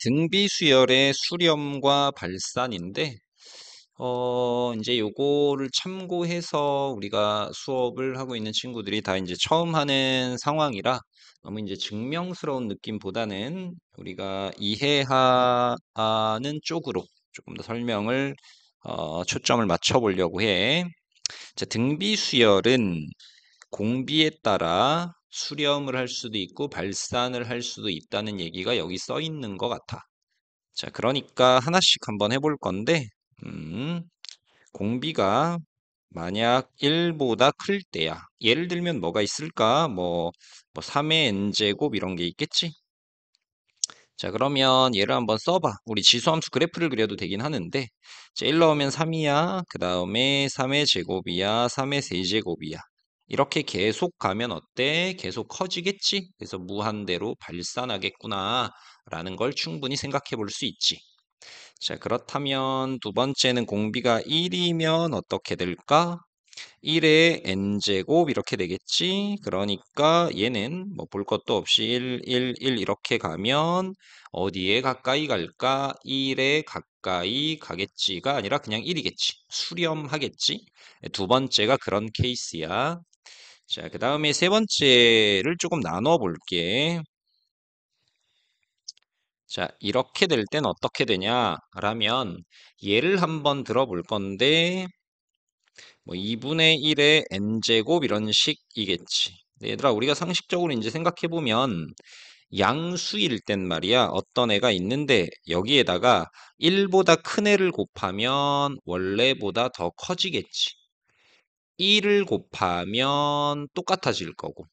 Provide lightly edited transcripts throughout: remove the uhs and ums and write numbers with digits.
등비 수열의 수렴과 발산인데, 이제 요거를 참고해서 우리가 수업을 하고 있는 친구들이 다 이제 처음 하는 상황이라 너무 이제 증명스러운 느낌보다는 우리가 이해하는 쪽으로 조금 더 설명을, 초점을 맞춰보려고 해. 자, 등비 수열은 공비에 따라 수렴을 할 수도 있고 발산을 할 수도 있다는 얘기가 여기 써 있는 것 같아. 자, 그러니까 하나씩 한번 해볼 건데, 음, 공비가 만약 1보다 클 때야. 예를 들면 뭐가 있을까? 뭐 3의 n제곱 이런 게 있겠지? 자, 그러면 얘를 한번 써봐. 우리 지수함수 그래프를 그려도 되긴 하는데, 자, 1 넣으면 3이야. 그 다음에 3의 제곱이야. 3의 세제곱이야. 이렇게 계속 가면 어때? 계속 커지겠지? 그래서 무한대로 발산하겠구나. 라는 걸 충분히 생각해 볼 수 있지. 자, 그렇다면 두 번째는 공비가 1이면 어떻게 될까? 1의 n제곱 이렇게 되겠지? 그러니까 얘는 뭐 볼 것도 없이 1 이렇게 가면 어디에 가까이 갈까? 1에 가까이 가겠지가 아니라 그냥 1이겠지. 수렴하겠지? 두 번째가 그런 케이스야. 자, 그 다음에 세 번째를 조금 나눠 볼게. 자, 이렇게 될 땐 어떻게 되냐? 라면 예를 한번 들어볼 건데 뭐 2분의 1의 n제곱 이런 식이겠지. 근데 얘들아 우리가 상식적으로 이제 생각해 보면 양수일 땐 말이야. 어떤 애가 있는데 여기에다가 1보다 큰 애를 곱하면 원래보다 더 커지겠지. 1을 곱하면 똑같아질 거고.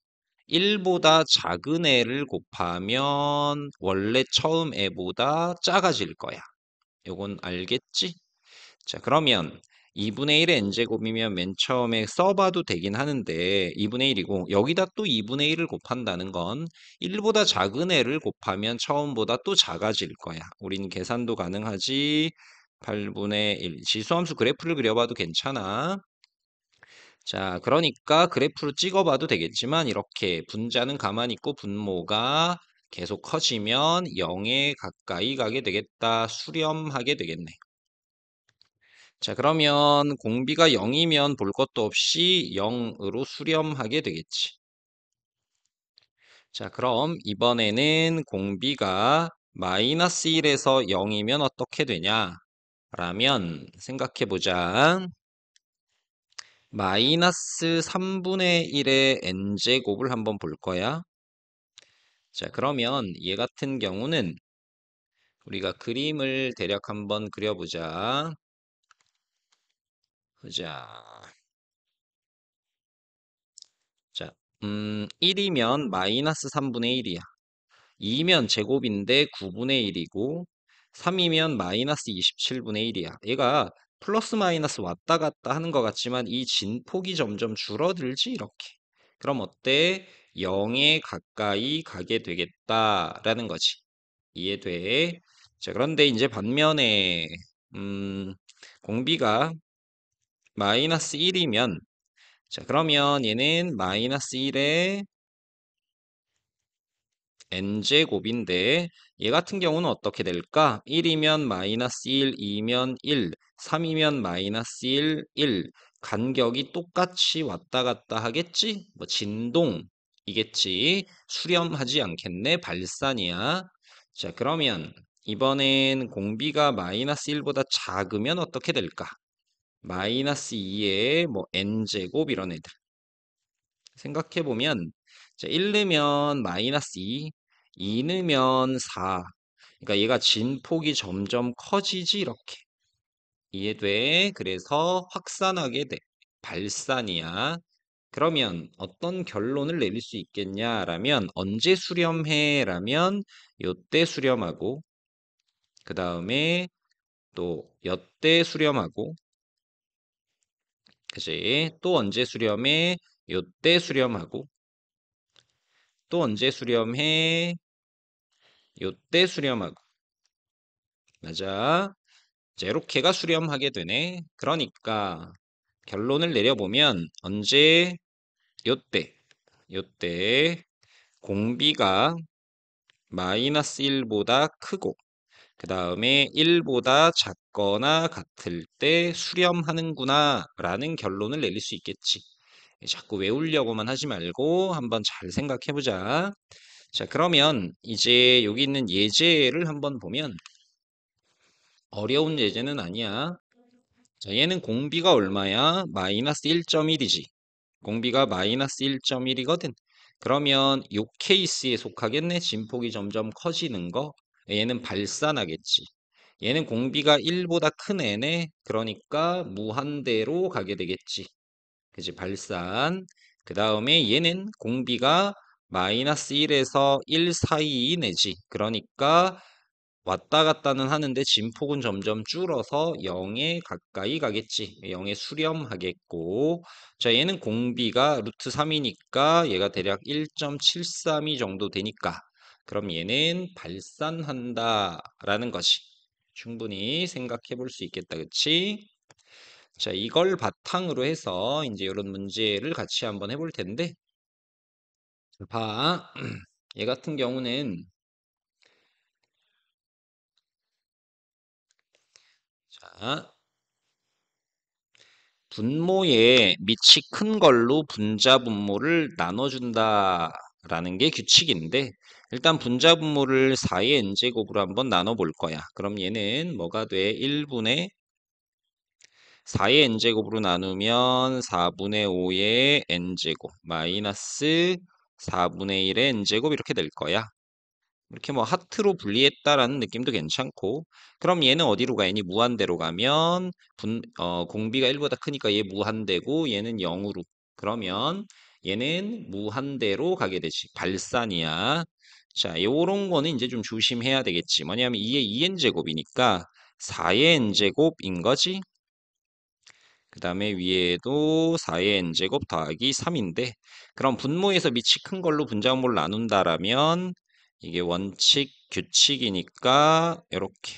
1보다 작은 애를 곱하면 원래 처음 애보다 작아질 거야. 요건 알겠지? 자, 그러면 2분의 1의 n제곱이면 맨 처음에 써봐도 되긴 하는데 2분의 1이고 여기다 또 2분의 1을 곱한다는 건 1보다 작은 애를 곱하면 처음보다 또 작아질 거야. 우린 계산도 가능하지. 8분의 1. 지수함수 그래프를 그려봐도 괜찮아. 자, 그러니까 그래프로 찍어봐도 되겠지만 이렇게 분자는 가만히 있고 분모가 계속 커지면 0에 가까이 가게 되겠다. 수렴하게 되겠네. 자, 그러면 공비가 0이면 볼 것도 없이 0으로 수렴하게 되겠지. 자, 그럼 이번에는 공비가 마이너스 1에서 0이면 어떻게 되냐? 라면 생각해보자. 마이너스 3분의 1의 n제곱을 한번 볼 거야. 자, 그러면 얘 같은 경우는 우리가 그림을 대략 한번 그려보자. 보자. 자, 1이면 마이너스 3분의 1이야. 2면 제곱인데 9분의 1이고 3이면 마이너스 27분의 1이야. 얘가 플러스 마이너스 왔다 갔다 하는 것 같지만 이 진폭이 점점 줄어들지 이렇게. 그럼 어때? 0에 가까이 가게 되겠다라는 거지. 이해돼? 자, 그런데 이제 반면에 음, 공비가 마이너스 1이면 자, 그러면 얘는 마이너스 1에 n제곱인데 얘 같은 경우는 어떻게 될까? 1이면 마이너스 1, 2면 1, 3이면 마이너스 1, 1 간격이 똑같이 왔다 갔다 하겠지? 뭐 진동이겠지? 수렴하지 않겠네? 발산이야. 자, 그러면 이번엔 공비가 마이너스 1보다 작으면 어떻게 될까? 마이너스 2에 뭐 n제곱 이런 애들 생각해 보면 자, 1 넣으면 마이너스 2, 2 넣으면 4. 그러니까 얘가 진폭이 점점 커지지 이렇게. 이해돼? 그래서 확산하게 돼. 발산이야. 그러면 어떤 결론을 내릴 수 있겠냐라면 언제 수렴해라면 요때 수렴하고 그 다음에 또 여때 수렴하고 그지? 또 언제 수렴해? 요때 수렴하고 또 언제 수렴해? 요때 수렴하고 맞아. 자, 이렇게가 수렴하게 되네. 그러니까 결론을 내려보면 언제 요때 공비가 마이너스 1보다 크고 그 다음에 1보다 작거나 같을 때 수렴하는구나 라는 결론을 내릴 수 있겠지. 자꾸 외우려고만 하지 말고 한번 잘 생각해 보자. 자, 그러면 이제 여기 있는 예제를 한번 보면 어려운 예제는 아니야. 자, 얘는 공비가 얼마야? 마이너스 1.1이지. 공비가 마이너스 1.1이거든. 그러면 요 케이스에 속하겠네. 진폭이 점점 커지는 거. 얘는 발산하겠지. 얘는 공비가 1보다 큰 애네. 그러니까 무한대로 가게 되겠지. 그지? 발산. 그 다음에 얘는 공비가 마이너스 1에서 1 사이 내지. 그러니까 왔다 갔다는 하는데 진폭은 점점 줄어서 0에 가까이 가겠지. 0에 수렴하겠고. 자, 얘는 공비가 루트 3이니까 얘가 대략 1.732 정도 되니까. 그럼 얘는 발산한다 라는 것이 충분히 생각해 볼 수 있겠다. 그치? 자, 이걸 바탕으로 해서 이제 이런 문제를 같이 한번 해볼 텐데, 봐. 얘 같은 경우는, 자, 분모의 밑이 큰 걸로 분자 분모를 나눠준다 라는 게 규칙인데, 일단 분자 분모를 4의 n제곱으로 한번 나눠볼 거야. 그럼 얘는 뭐가 돼? 1분의 4의 n제곱으로 나누면 4분의 5의 n제곱 마이너스 4분의 1의 n제곱 이렇게 될 거야. 이렇게 뭐 하트로 분리했다라는 느낌도 괜찮고 그럼 얘는 어디로 가니? 무한대로 가면 공비가 1보다 크니까 얘 무한대고 얘는 0으로 그러면 얘는 무한대로 가게 되지. 발산이야. 자, 요런 거는 이제 좀 조심해야 되겠지. 뭐냐면 2의 2n제곱이니까 4의 n제곱인 거지. 그 다음에 위에도 4의 n제곱 더하기 3인데 그럼 분모에서 밑이 큰 걸로 분자분모를 나눈다라면 이게 원칙 규칙이니까 이렇게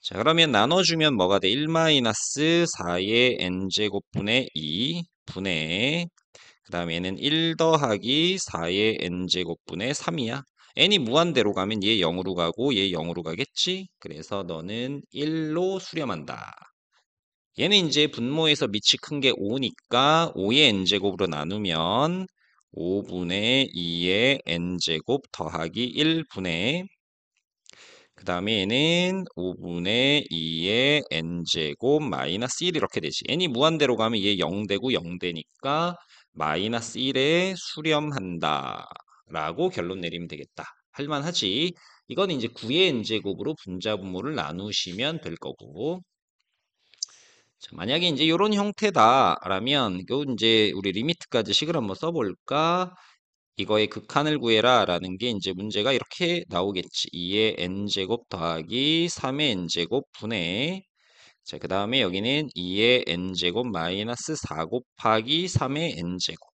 자 그러면 나눠주면 뭐가 돼? 1-4의 n제곱분의 2 분의 그 다음에는 1 더하기 4의 n제곱분의 3이야. n이 무한대로 가면 얘 0으로 가고 얘 0으로 가겠지? 그래서 너는 1로 수렴한다. 얘는 이제 분모에서 밑이 큰 게 5니까 5의 n제곱으로 나누면 5분의 2의 n제곱 더하기 1분의 그 다음에 얘는 5분의 2의 n제곱 마이너스 1 이렇게 되지. n이 무한대로 가면 얘 0 되고 0 되니까 마이너스 1에 수렴한다 라고 결론 내리면 되겠다. 할만하지. 이건 이제 9의 n제곱으로 분자분모를 나누시면 될 거고 자, 만약에 이제 이런 형태다라면 요 이제 우리 리미트까지 식을 한번 써볼까? 이거의 극한을 구해라라는 게 이제 문제가 이렇게 나오겠지. 2의 n제곱 더하기 3의 n제곱 분의 자, 그 다음에 여기는 2의 n제곱 마이너스 4 곱하기 3의 n제곱.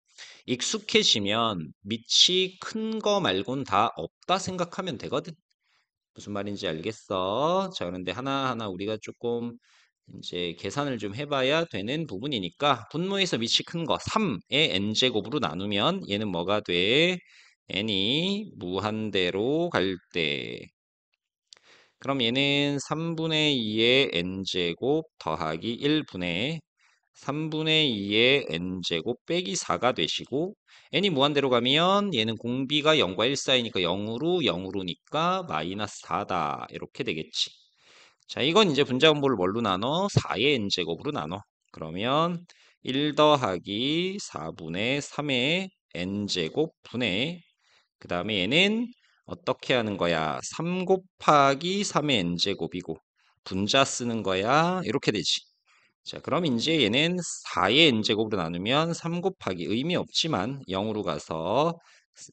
익숙해지면 밑이 큰 거 말곤 다 없다 생각하면 되거든. 무슨 말인지 알겠어? 자, 그런데 하나하나 우리가 조금 이제 계산을 좀 해봐야 되는 부분이니까 분모에서 밑이 큰 거 3의 n제곱으로 나누면 얘는 뭐가 돼? n이 무한대로 갈 때. 그럼 얘는 3분의 2의 n제곱 더하기 1분의 3분의 2의 n제곱 빼기 4가 되시고 n이 무한대로 가면 얘는 공비가 0과 1 사이니까 0으로니까 마이너스 4다 이렇게 되겠지. 자, 이건 이제 분자분모를 뭘로 나눠? 4의 n제곱으로 나눠. 그러면 1 더하기 4분의 3의 n제곱 분의 그 다음에 얘는 어떻게 하는 거야? 3 곱하기 3의 n제곱이고 분자 쓰는 거야. 이렇게 되지. 자, 그럼 이제 얘는 4의 n제곱으로 나누면 3 곱하기 의미 없지만 0으로 가서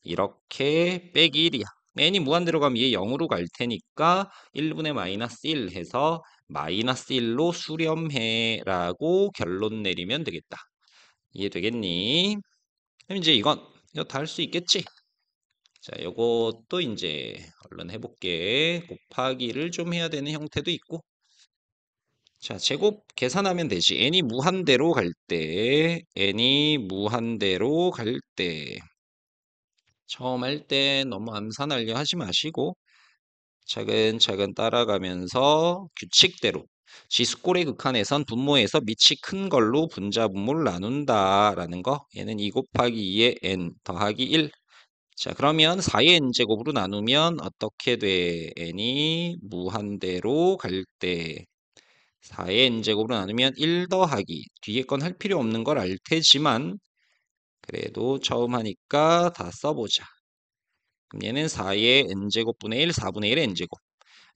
이렇게 빼기 1이야. n이 무한대로 가면 얘 0으로 갈 테니까 1분의 마이너스 1 해서 마이너스 1로 수렴해라고 결론 내리면 되겠다. 이해되겠니? 그럼 이제 이거 다 할 수 있겠지? 자, 요것도 이제 얼른 해볼게. 곱하기를 좀 해야 되는 형태도 있고. 자, 제곱 계산하면 되지. n이 무한대로 갈 때, n이 무한대로 갈 때. 처음 할 때 너무 암산하려 하지 마시고 차근차근 따라가면서 규칙대로 지수꼴의 극한에선 분모에서 밑이 큰 걸로 분자분모를 나눈다라는 거. 얘는 2 곱하기 2의 n 더하기 1. 자, 그러면 4의 n제곱으로 나누면 어떻게 돼? n이 무한대로 갈 때 4의 n제곱으로 나누면 1 더하기 뒤에 건 할 필요 없는 걸 알 테지만 그래도 처음 하니까 다 써보자. 그럼 얘는 4의 n제곱분의 1, 4분의 1의 n제곱.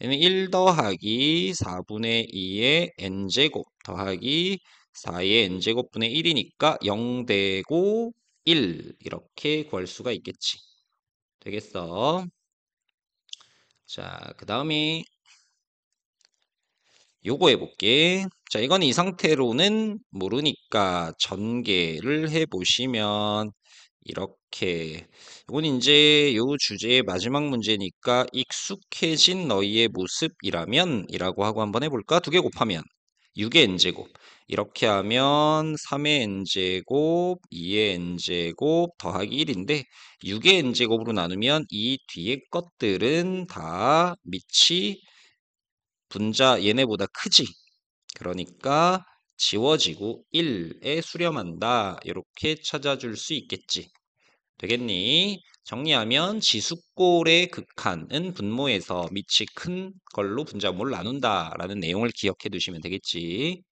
얘는 1 더하기 4분의 2의 n제곱 더하기 4의 n제곱분의 1이니까 0 되고 1 이렇게 구할 수가 있겠지. 되겠어? 자, 그 다음에 요거 해볼게. 자, 이건 이 상태로는 모르니까 전개를 해보시면 이렇게 이건 이제 요 주제의 마지막 문제니까 익숙해진 너희의 모습이라면 이라고 하고 한번 해볼까? 2개 곱하면 6의 n제곱 이렇게 하면 3의 n제곱 2의 n제곱 더하기 1인데 6의 n제곱으로 나누면 이 뒤에 것들은 다 밑이 분자 얘네보다 크지. 그러니까 지워지고 1에 수렴한다. 이렇게 찾아줄 수 있겠지. 되겠니? 정리하면 지수꼴의 극한은 분모에서 밑이 큰 걸로 분자물을 나눈다라는 내용을 기억해 두시면 되겠지.